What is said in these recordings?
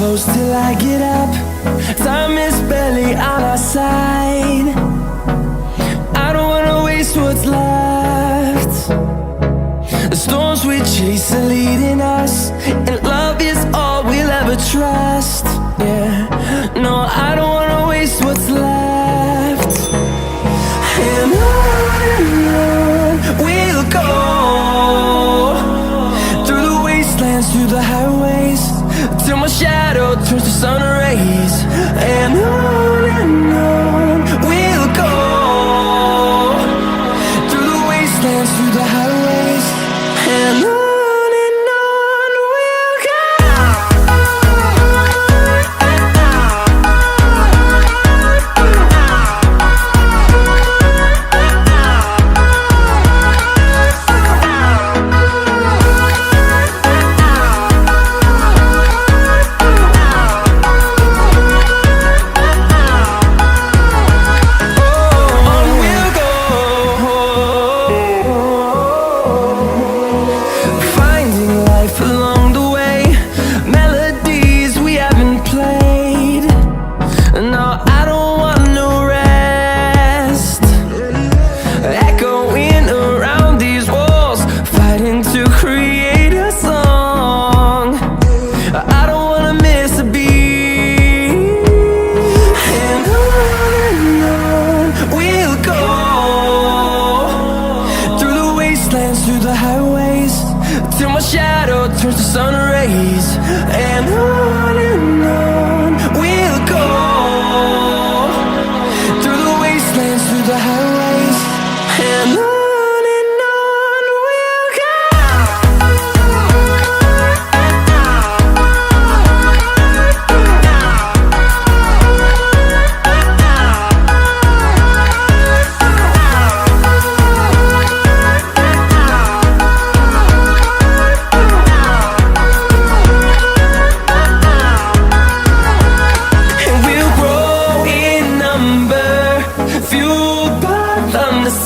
close till I get up. Time is barely on our side. I don't wanna waste what's left. The storms we chase are leading us, and love is all we'll ever trust. Yeah, no, I don't wanna waste what's left. And on we'll go, through the wastelands, through the highways, till my shadow turns to sun rays. And on we'll go, through the wastelands, through the highways, and on we'll go. Through the highways, till my shadow turns to sun rays. And on we'll go, through the wastelands, through the highways, and on we'll go.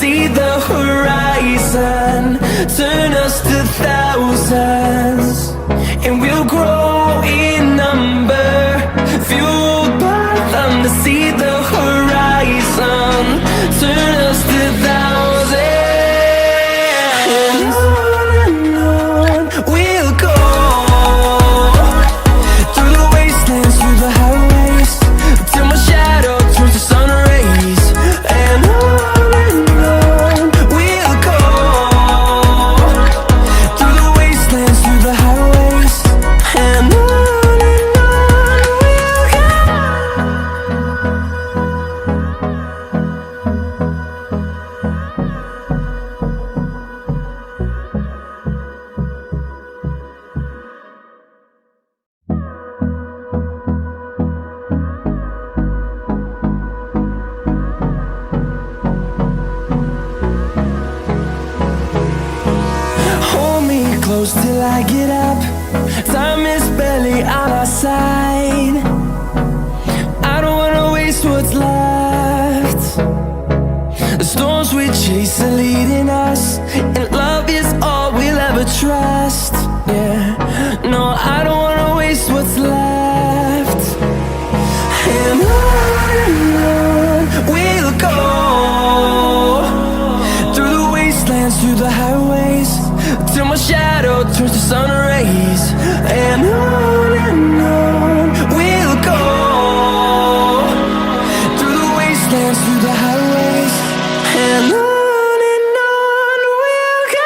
See the horizon turn us to thousands, and we'll grow in number, fueled by them. To see the horizon turn us to thousands, and on we'll go, through the wastelands, through the highways, till my shadow turns to sun rays. And close till I get up. Time is barely on our side. I don't wanna waste what's left. The storms we chase are leading us, and love is all we'll ever trust. Yeah, no, I don't wanna waste what's left. And on we'll go, through the wastelands, through the highways, till my shadow turns to sun rays. And on we'll go, through the wastelands, through the highways, and on we'll go.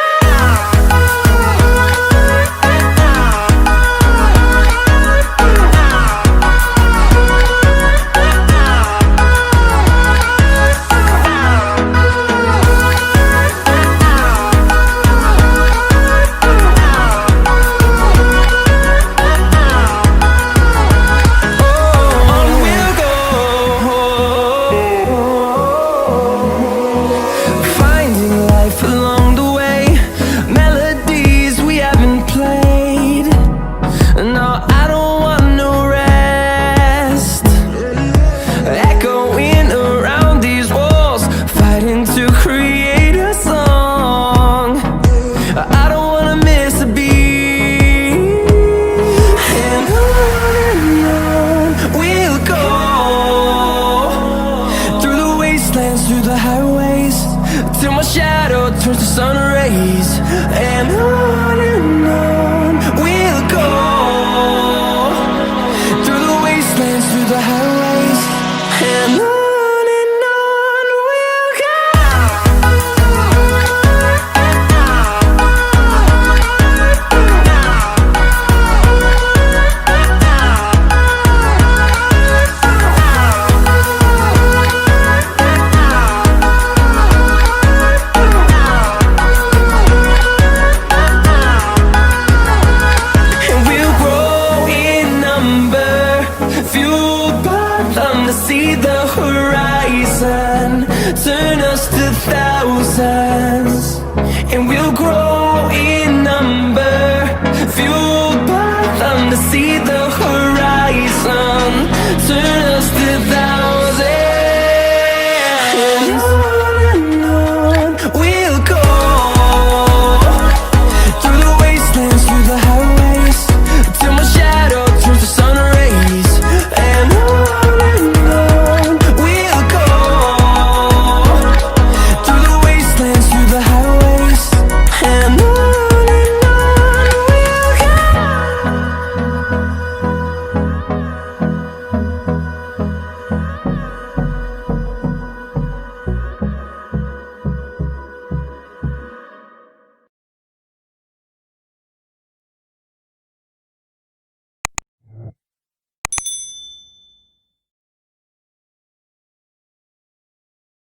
I don't wanna miss a beat. And on till my shadow turns to sun rays. And on we'll go, through the wastelands, through the highways, and on we'll go. Fueled by them to see the horizon, turn us to thousands.